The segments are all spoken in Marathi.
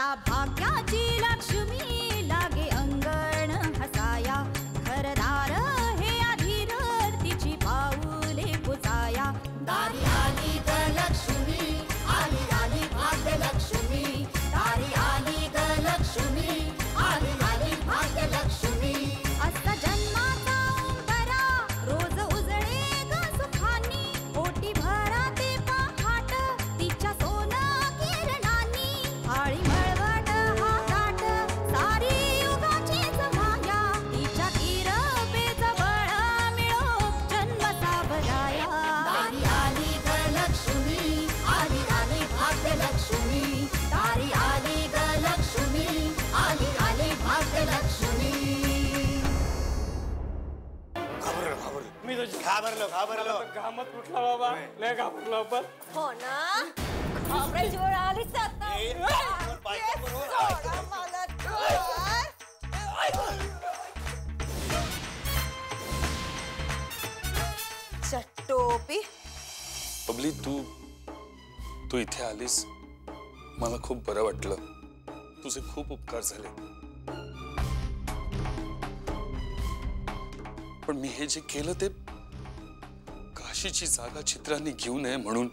ता भाग्याची लक्ष्मी लागे अंगण हसाया घरदार हे अधीर तिची पाऊले पुजाया दारी आली ग लक्ष्मी आली आली भाग्य लक्ष्मी दारी आली ग लक्ष्मी आली आली भाग्य लक्ष्मी असा जन्माचा उंबरा रोज उजळे ग सुखानी ओटी भरा ते पहाट तिच्या सोना किरणांनी आळी मळवट हा ताट सारी युगाचीच माया तिच्या किरपेच बळ मिळो जन्म सावराया दारी आली ग लक्ष्मी आली आली भाग्य लक्ष्मी दारी आली ग लक्ष्मी आली आली भाग्य लक्ष्मी मी तुझी घाबरलो घामत कुठला बाबा लय घाबरलो पण हो ना घाबरायची वेळ आलीच आता सोडा मला चट्टोपी बबली तू इथे आलीस मला खूप बरं वाटलं तुझे खूप उपकार झाले पण मी हे जे केलं ते काशीची जागा चित्रांनी घेऊ नये म्हणून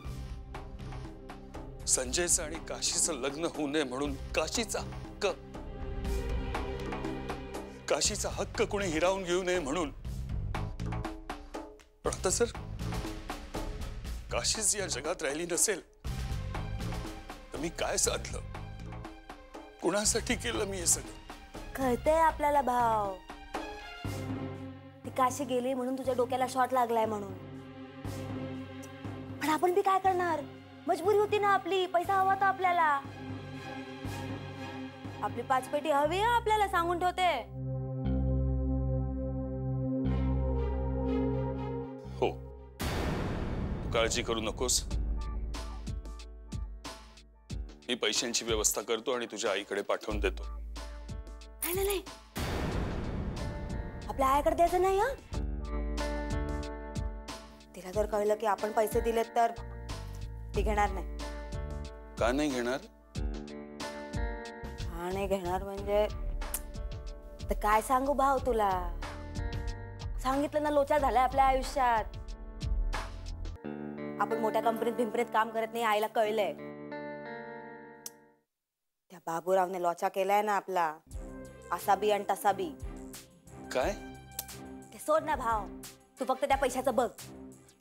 संजयचं आणि काशीचं लग्न होऊ नये म्हणून काशीचा हक्क कोणी हिरावून घेऊ नये म्हणून पण आता जर काशीच या जगात राहिली नसेल तर मी काय साधलं कुणासाठी केलं मी हे सगळं कळतंय आपल्याला भाव ती काशी गेली म्हणून तुझ्या डोक्याला शॉट लागलाय म्हणून पण आपण बी काय करणार मजबुरी होती ना आपली पैसा हवा तो आपल्याला आपली 5 पेटी हवी आपल्याला सांगून ठेवते हो तू काळजी करू नकोस मी पैशांची व्यवस्था करतो आणि तुझ्या आईकडे पाठवून देतो नाही आपल्या आईकडे द्यायचं नाही हा तिला जर कळलं की आपण पैसे दिलेत तर ती घेणार नाही का नाही घेणार हा नाही घेणार म्हणजे तर काय सांगू भाव तुला सांगितलं ना लोचा झालाय आपल्या आयुष्यात आपण मोठ्या कंपनीत भिंपरीत काम करत नाही आईला कळलंय त्या बाबूरावने लोचा केलाय ना आपला असा बी आणि तसा बी काय ते सोड ना भाव तू फक्त त्या पैशाचं बघ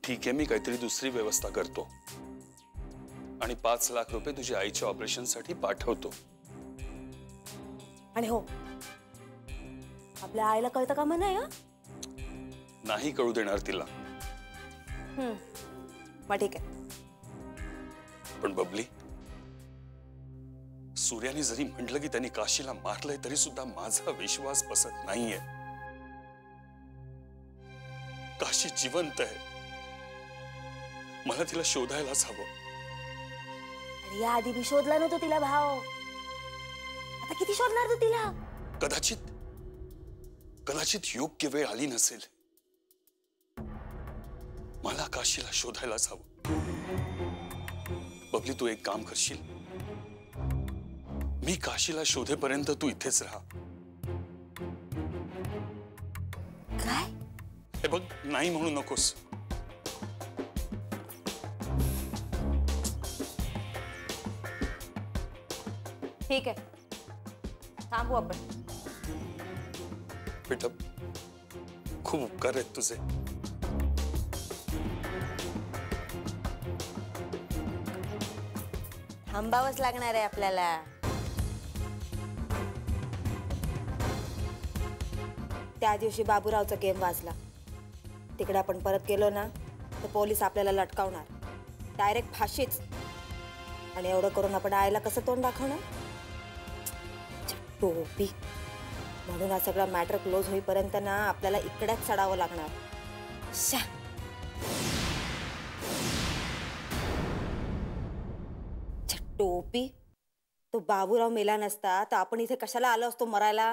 ठीक आहे मी काहीतरी दुसरी व्यवस्था करतो आणि 5 लाख रुपये तुझ्या आईच्या ऑपरेशन साठी पाठवतो आणि हो आपल्या आईला कळतं का म्हणे नाही कळू देणार तिला मग ठीक आहे पण बबली सूर्याने जरी म्हटलं की त्यांनी काशीला मारलंय तरी सुद्धा माझा विश्वास बसत नाहीये काशी जिवंत आहे मला तिला शोधायलाच हवं अरे या आधी मी शोधला नव्हतो तिला भाव आता किती शोधणार तू तिला कदाचित योग्य वेळ आली नसेल मला काशीला शोधायलाच हवं बबली तू एक काम करशील मी काशीला शोधेपर्यंत तू इथेच राहा काय हे बघ नाही म्हणू नकोस ठीक आहे थांबू आपण बेटा खूप उपकार आहेत तुझे थांबावंच लागणार आहे आपल्याला त्या दिवशी बाबूरावचा गेम वाजला तिकडे आपण परत गेलो ना तर पोलीस आपल्याला लटकावणार डायरेक्ट फाशीच आणि एवढं करून आपण आईला कसं तोंड दाखवणार टोपी म्हणून हा सगळा मॅटर क्लोज होईपर्यंत ना आपल्याला इकडेच चढावं लागणार टोपी तो बाबूराव मेला नसता तर आपण इथे कशाला आलो असतो मरायला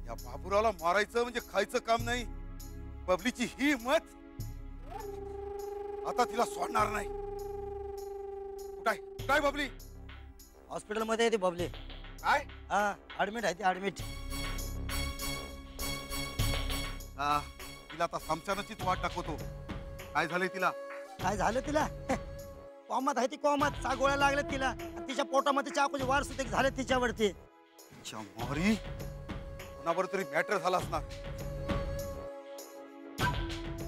या बाबूरावला मारायचं म्हणजे खायचं काम नाही बबलीची ही हिम्मत आता तिला सोडणार नाही. काय काय बबली? हॉस्पिटलमध्ये आहे ती बबली. काय हा ऍडमिट आहे ती ऍडमिट. तिला आता समशानाचीच वाट दाखवतो. काय झालंय तिला? काय झालं तिला? कॉमात आहे ती कॉमात. 6 गोळ्या लागल्या तिला. आणि तिच्या पोटामध्ये चाकूचे वार सुद्धा झाले तिच्यावरती. मारी कोणाबरोबर तरी मॅटर झाला असणार.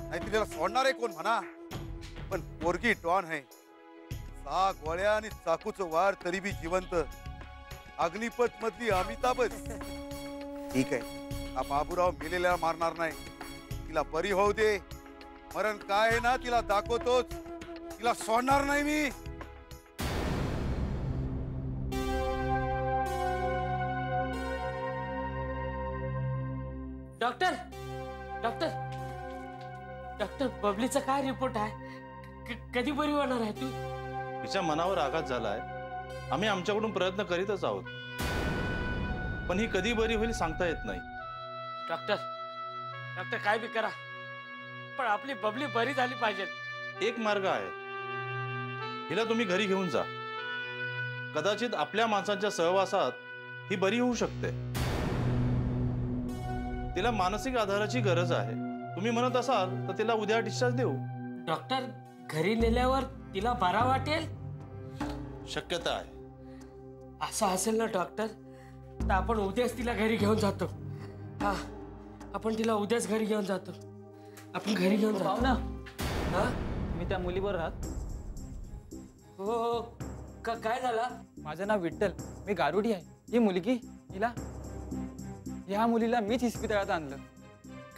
नाही तिला सोडणार आहे कोण म्हणा, पण पोरगी डॉन आहे. 6 गोळ्या आणि चाकूचं वार तरी बी जिवंत. अग्निपथ मधली अमिताभच. ठीक आहे, हा बाबूराव मेलेल्या मारणार नाही. तिला बरी होऊ दे. मरण काय आहे ना तिला दाखवतोच. तिला सोडणार नाही मी. डॉक्टर डॉक्टर डॉक्टर बबलीचा काय रिपोर्ट आहे? कधी बरी होणार आहे तू? तिच्या मनावर आघात झालाय. आम्ही आमच्याकडून प्रयत्न करीतच आहोत, पण ही कधी बरी होईल सांगता येत नाही. डॉक्टर डॉक्टर काय बी करा, पण आपली बबली बरी झाली पाहिजे. एक मार्ग आहे, हिला तुम्ही घरी घेऊन जा. कदाचित आपल्या माणसांच्या सहवासात ही बरी होऊ शकते. तिला मानसिक आधाराची गरज आहे. तुम्ही म्हणत असाल तर तिला उद्या डिस्चार्ज देऊ. डॉक्टर घरी नेल्यावर तिला बरा वाटेल? शक्यता आहे. असं असेल ना डॉक्टर, तर आपण उद्याच तिला घरी घेऊन जातो. हा, आपण तिला उद्याच घरी घेऊन जातो. आपण घरी घेऊन जातो ना. हा, मी त्या मुलीवर राहत. हो. काय झालं? माझं नाव विठ्ठल, मी गारुडी आहे. ही मुलगी, हिला ह्या मुलीला मीच इस्पितळात आणलं.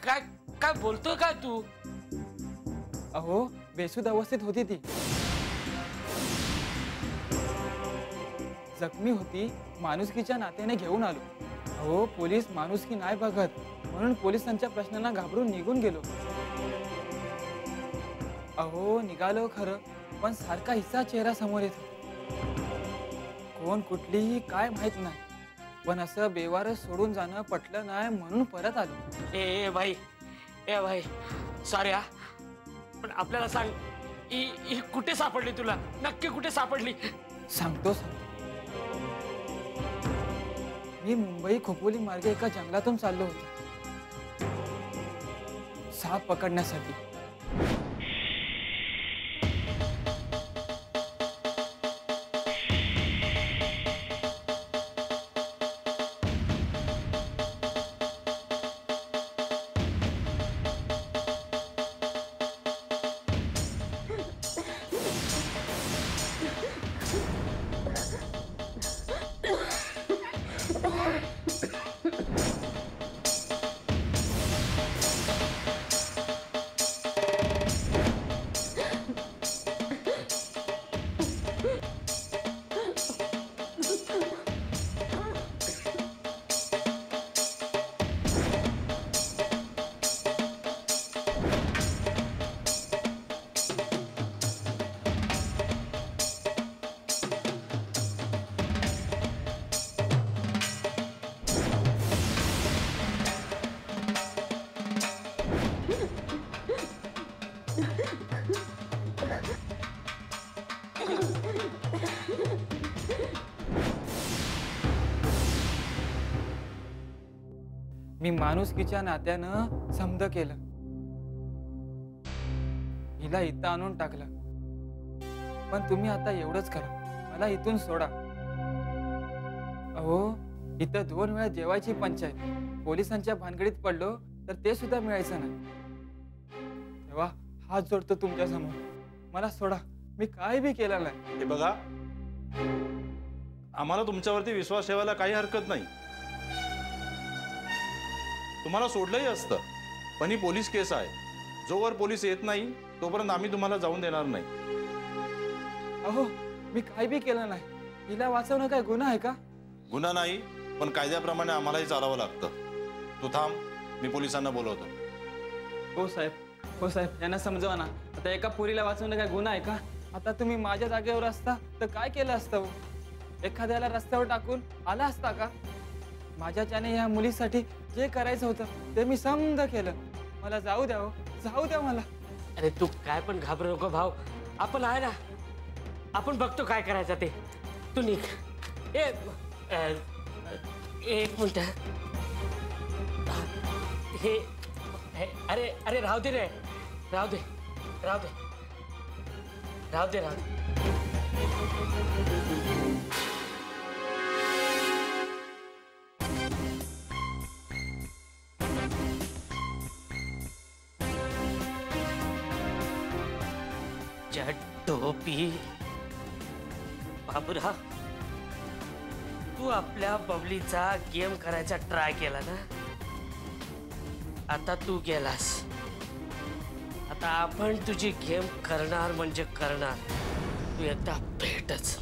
काय काय बोलतोय काय तू? अहो बेसूद अवस्थेत होती ती. जखमी होती, माणुसकीच्या नात्याने घेऊन आलो. अहो पोलीस माणुसकी नाही बघत, म्हणून पोलिसांच्या प्रश्नांना घाबरून निघून गेलो. अहो निघालो खरं, पण सारखा हिस्सा चेहरा समोर येतो. कोण कुठलीही काय माहित नाही, पण असं बेवारस सोडून जाणं पटलं नाही, म्हणून परत आलो. ए भाई, ए भाई, सॉरी हा, पण आपल्याला सांग, ही कुठे सापडली? तुला नक्की कुठे सापडली? सांगतो. मी मुंबई खोपोली मार्गे एका जंगलातून चाललो होतो साप पकडण्यासाठी. मी माणुसकीच्या नात्यानं समज केलं. हिला इथं आणून टाकलं. पण तुम्ही आता एवढंच करा, मला इथून सोडा. अहो इथं 2 वेळा जेवायची पंचायत. पोलिसांच्या भानगडीत पडलो तर ते सुद्धा मिळायचं नाही. तेव्हा हात जोडतो तुमच्या समोर, मला सोडा. मी काय बी केलं नाही. हे बघा, आम्हाला तुमच्यावरती विश्वास ठेवायला काही हरकत नाही. तुम्हाला सोडलंही असतं, पण ही पोलीस केस आहे. जोवर पोलीस येत नाही तोपर्यंत आम्ही तुम्हाला जाऊन देणार नाही. अहो मी काय बी केलं नाही. हिला वाचवणं काय गुन्हा आहे का? गुन्हा नाही, पण कायद्याप्रमाणे आम्हालाही चालावं लागतं. तू थांब, मी पोलिसांना बोलवतो. हो साहेब, हो साहेब, यांना समजवा ना. आता एका पोरीला वाचवणं काय गुन्हा आहे का? आता तुम्ही माझ्या जागेवर असता तर काय केलं असतं? एखाद्याला रस्त्यावर टाकून आला असता का? माझ्याच्याने ह्या मुलीसाठी जे करायचं होतं ते मी समज केलं. मला जाऊ द्या, हो जाऊ द्या मला. अरे तू काय पण घाबरू नको भाऊ, आपण आहे ना, आपण बघतो काय करायचं ते. तू निघ. एक मिनिट. अरे अरे राहू दे रे, राहू दे राहू दे राहू दे राहू दे. टोपी बाबूराव, तू आपल्या बबलीचा गेम करायचा ट्राय केला ना, आता तू गेलास. आता आपण तुझी गेम करणार म्हणजे करणार. तू एकदा भेटच.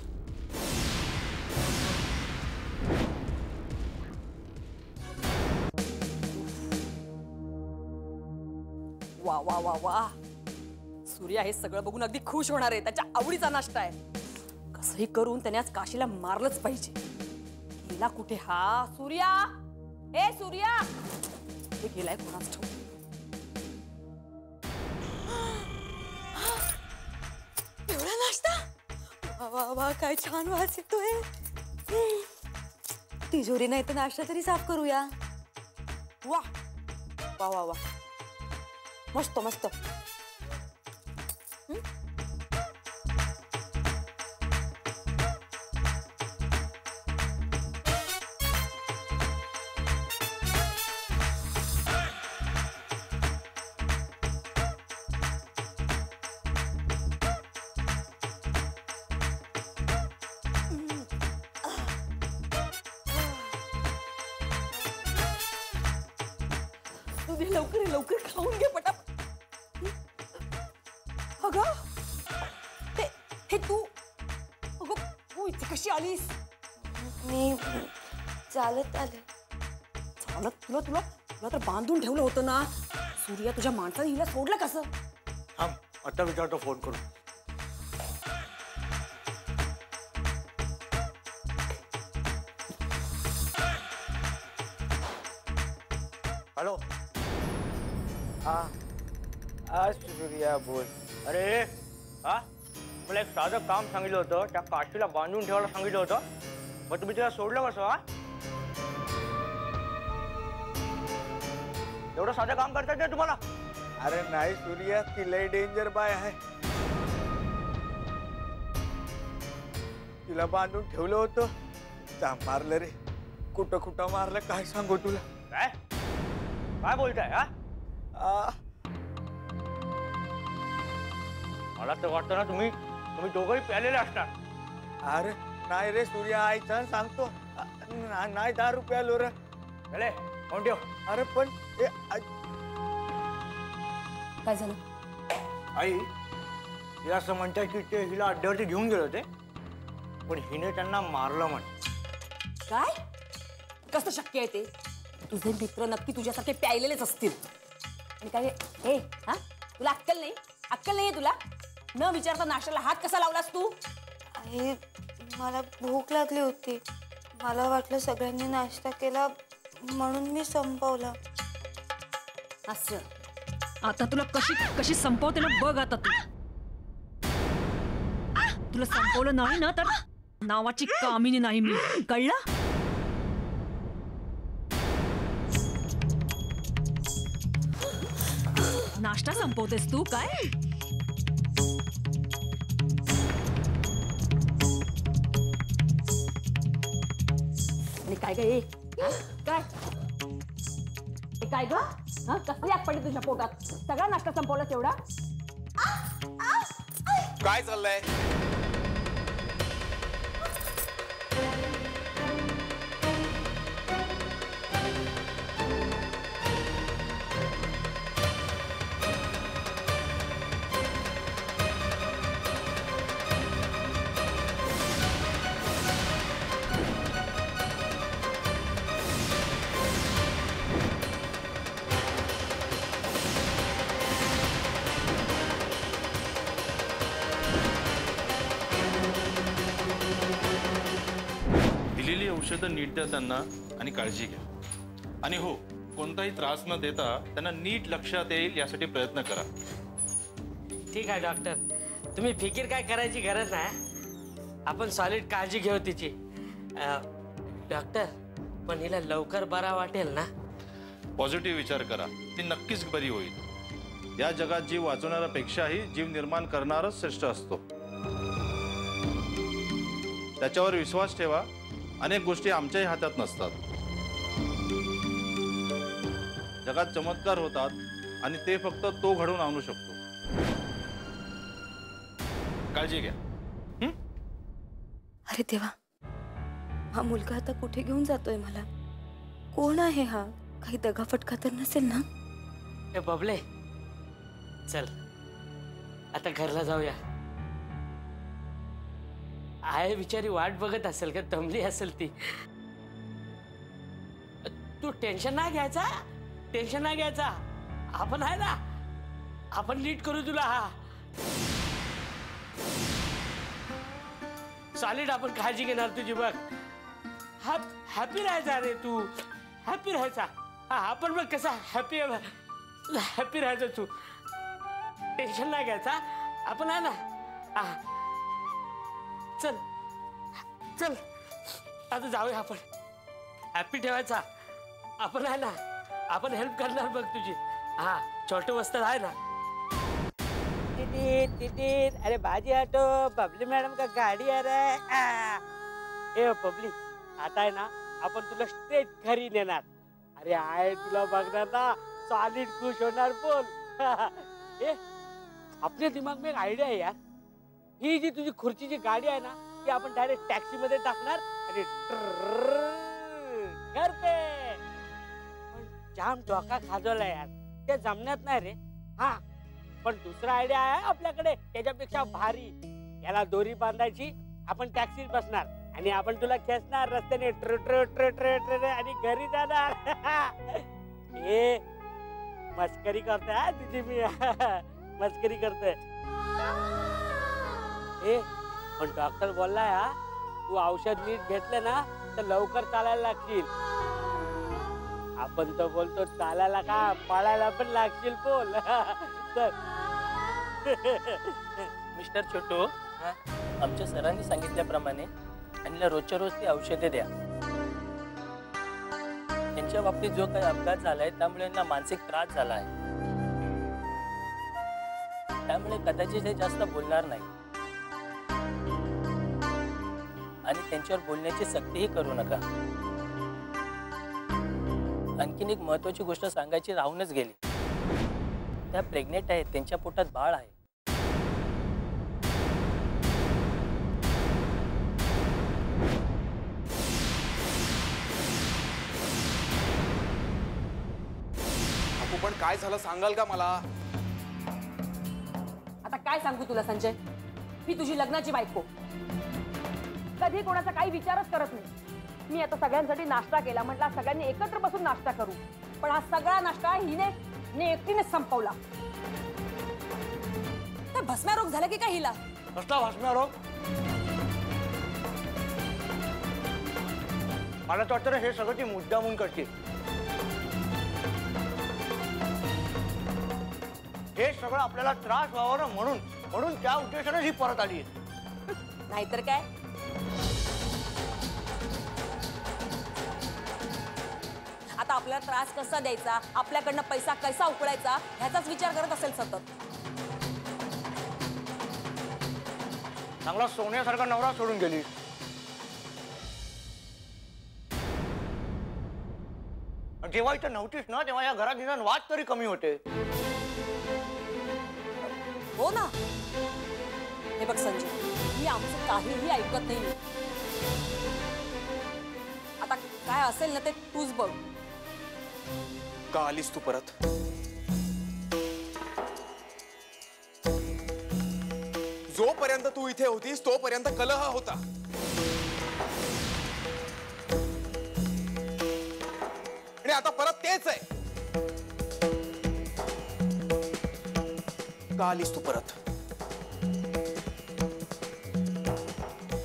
वा वा वा वा, सूर्या हे सगळं बघून अगदी खुश होणार आहे. त्याच्या आवडीचा नाश्ता आहे. कसंही करून त्याने आज काशीला मारलंच पाहिजे. गेला कुठे हा सूर्या? ए सूर्या, हे गेलाय कोणाच ठाऊक. एवढा नाश्ता, वा वा वा, काय छान वास येतोय. तिजोरी नाही तर नाश्ता तरी साफ करूया. वा वा वा वा, मस्त मस्त. लवकर लवकर खाऊन घे पटापट. अगं हे तू, अगं तू इथे कशी आलीस? मी चालत आले. चालत? तुला तुला तुला तर बांधून ठेवलं होतं ना. सूर्या तुझ्या माणसाने हिला सोडलं कसं? आता विचारतो फोन करून. हॅलो. हा सूर्या बोल. अरे हा, मला एक साधं काम सांगितलं होतं. त्या काशीला बांधून ठेवायला सांगितलं होतं, मग तुम्ही तिला सोडलं कसं? हा, एवढं साधं काम करता येत तुम्हाला? अरे नाही सूर्या, ती लय डेंजर बाय आहे. तिला बांधून ठेवलं होतं, जाम मारलं रे. कुठं कुठं मारलं काय सांगू तुला. काय काय बोलताय? हा, मला तर वाटतं ना तुम्ही दोघंही प्यालेले असणार. अरे नाही रे सूर्या, आई चल सांगतो. नाही 10 रुपये आलो रे. अरे कोण ठेव. अरे पण काय झालं? आई हे असं म्हणतात की ते हिला अड्ड्यावरती घेऊन गेले होते, पण हिने त्यांना मारलं म्हण. काय? कसं शक्य आहे ते? तुझे मित्र नक्की तुझ्यासारखे प्यायलेलेच असतील. आणि काय हे, हा, तुला अक्कल नाही? अक्कल नाहीये तुला? न विचारता नाश्त्याला हात कसा लावलास तू? आई, मला भूक लागली होती. मला वाटलं सगळ्यांनी नाश्ता केला म्हणून मी संपवला. असं आता तुला कशी कशी संपवते ना बघ. आता तुला संपवलं नाही ना तर नावाची कामिनी नाही मी, कळलं? नाश्ता संपवतेस तू काय? आणि काय काय काय काय ग? हा, कसली आग पडली तुझ्या पोटात? सगळा नाश्ता संपवलास एवढा? काय चाललंय? दिलेली औषधं नीट द्या त्यांना आणि काळजी घ्या. आणि हो, कोणताही त्रास न देता त्यांना नीट लक्षात येईल यासाठी प्रयत्न करा. ठीक आहे डॉक्टर, तुम्ही फिकीर काय करायची गरज नाही. आपण सॉलिड काळजी घेऊ तिची. डॉक्टर, पण हिला लवकर बरा वाटेल ना? पॉझिटिव्ह विचार करा, ती नक्कीच बरी होईल. या जगात जीव वाचवणाऱ्यापेक्षाही जीव निर्माण करणारच श्रेष्ठ असतो. त्याच्यावर विश्वास ठेवा. अनेक गोष्टी आमच्याही हातात नसतात. जगात चमत्कार होतात आणि ते फक्त तो घडवून आणू शकतो. काळजी घ्या. अरे देवा, हा मुलगा आता कुठे घेऊन जातोय मला? कोण आहे हा? काही दगाफटका तर नसेल ना? ए बबले, चल आता घरला जाऊया. आहे बिचारी वाट बघत असेल का, दमली असेल ती. तू टेन्शन नाही घ्यायचा, टेन्शन नाही घ्यायचा. आपण आहे ना, आपण नीट करू तुला. हा सॉलिड आपण काळजी घेणार तुझी. बघ, हॅपी राहायचा रे तू, हॅपी राहायचा. हा आपण बघ कसा हॅपी हॅपी राहायचं तू. टेन्शन नाही घ्यायचा, आपण आहे ना. चल चल आता जाऊया आपण. हॅपी ठेवायचा आपण आहे ना. आपण हेल्प करणार बघ तुझी. हा छोटं वस्त्र आहे ना. अरे बाजी हटो, बबली मैडम का गाड़ी आ रहा है. ए बबली, आता है ना अपन तुला स्ट्रेट घरी नेणार. अरे आए तुला बघणार ना, सॉलिड खुश होणार. बोल. ए अपने दिमाग में एक आयडिया है यार. ही जी तुझी खुर्चीची गाडी आहे ना, ती आपण डायरेक्ट टॅक्सी मध्ये टाकणार आणि घर पे. पण जाम डोका खाजवला यार, ते जमण्यात नाही रे. हा पण दुसरा आयडिया आहे आपल्याकडे, त्याच्यापेक्षा भारी. याला दोरी बांधायची, आपण टॅक्सीत बसणार आणि आपण तुला खेचणार रस्त्याने ट्र ट्र ट्र ट्र ट्र आणि घरी जाणार. ए मस्करी करतोय तुझी मी. मस्करी करतोय. ए पण डॉक्टर बोललाय हा, तू औषध नीट घेतलं ना तर लवकर चालायला लागशील. आपण तर बोलतो चालायला का, पळायला पण लागशील. बोल. मिस्टर छोटू, आमच्या सरांनी सांगितल्याप्रमाणे आणि रोजच्या रोज ती औषधे द्या. त्यांच्या बाबतीत जो काही अपघात झालाय त्यामुळे यांना मानसिक त्रास झाला आहे. त्यामुळे कदाचित हे जास्त बोलणार नाही आणि त्यांच्यावर बोलण्याची सक्तीही करू नका. आणखीन एक महत्वाची गोष्ट सांगायची राहूनच गेली. त्या प्रेग्नेंट आहेत, त्यांच्या पोटात बाळ आहे. आपू पण काय झालं सांगाल का मला? आता काय सांगू तुला संजय, मी तुझी लग्नाची बायको. कधी कोणाचा काही विचारच करत नाही. मी आता सगळ्यांसाठी नाश्ता केला, म्हटलं सगळ्यांनी एकत्र बसून नाश्ता करू. पण हा सगळा नाश्ता हिने एकटीने संपवला. तर भस्म्यारोग झाला की काय हिला? कसला भस्म्यारोग? मला तर वाटतं हे सगळं ती मुद्दामून करते. हे सगळं आपल्याला त्रास व्हावा ना म्हणून त्या उद्देशाने ही परत आली. नाहीतर काय. आता आपल्याला त्रास कसा द्यायचा, आपल्याकडनं पैसा कसा उकळायचा ह्याचाच विचार करत असेल सतत. चांगला सोन्यासारखा नवरा सोडून गेली. जेव्हा इथं नव्हतीस ना तेव्हा या घरात निदान वाद तरी कमी होते. हो ना. हे बघ संजय, मी आमचं काहीही ऐकत नाही. आता काय असेल ना ते तूच बघ. का आलीस तू परत? जोपर्यंत तू इथे होतीस तोपर्यंत कलह होता. आणि आता परत तेच आहे. का आलीस तू परत?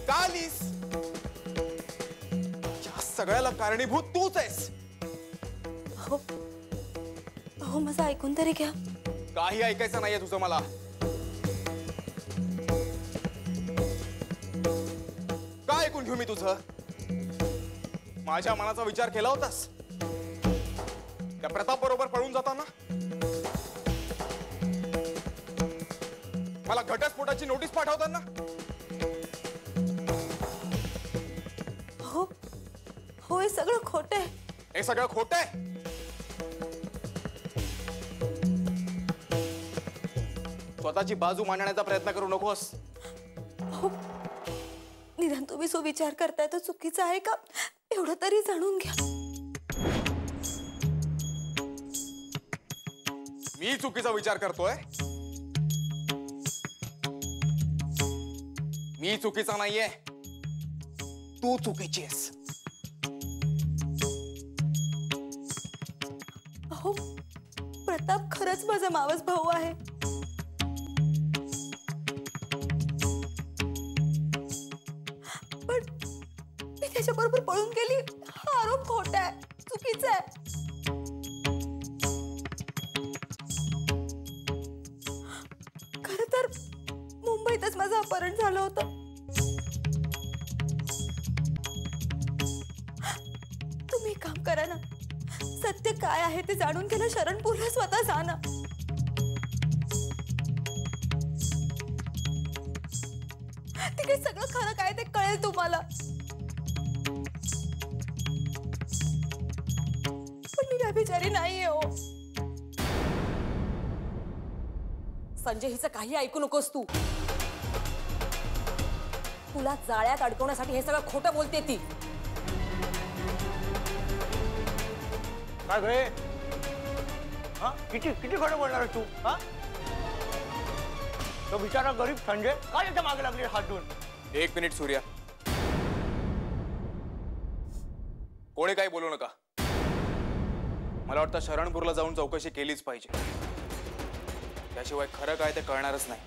का आलीस? या सगळ्याला कारणीभूत तूच आहेस. हो माझं ऐकून तरी घ्या. काही ऐकायचं नाहीये तुझं मला. घेऊ मी तुझं? माझ्या मनाचा विचार केला होतास त्या प्रताप बरोबर पळून जाताना? मला घटस्फोटाची नोटीस पाठवताना? हो हो, हे सगळं खोटं आहे. हे सगळं खोटं आहे. स्वतःची बाजू मांडण्याचा प्रयत्न करू नकोस. हो, निदान तुम्ही जो विचार करताय तो चुकीचा आहे का एवढं तरी जाणून घ्या. मी चुकीचा विचार करतोय? मी चुकीचा नाहीये, तू चुकीची आहेस. अहो, प्रताप खरंच माझा मावस भाऊ आहे. पण मी त्याच्याबरोबर पळून गेली हा आरोप खोटा आहे, चुकीचा आहे. खरं तर मुंबईतच माझं अपहरण झालं होतं. तुम्ही काम करा ना, सत्य काय आहे ते जाणून घ्यायला शरणपूरला स्वतः जा ना. तिकडे सगळं खरं काय ते कळेल तुम्हाला. पण मी व्यभिचारी नाहीये हो. संजय, हिचं काही ऐकू नकोस तू. तुला जाळ्यात अडकवण्यासाठी हे सगळं खोटं बोलते ती. काय गए? हा, किती किती खोटं बोलणार तू? हा, तो बिचारा गरीब संजय काय त्याच्या मागे लागली हात धुवून? एक मिनिट सूर्या, कोणी काही बोलू नका. मला वाटतं शरणपूरला जाऊन चौकशी केलीच पाहिजे. त्याशिवाय खरं काय ते कळणारच नाही.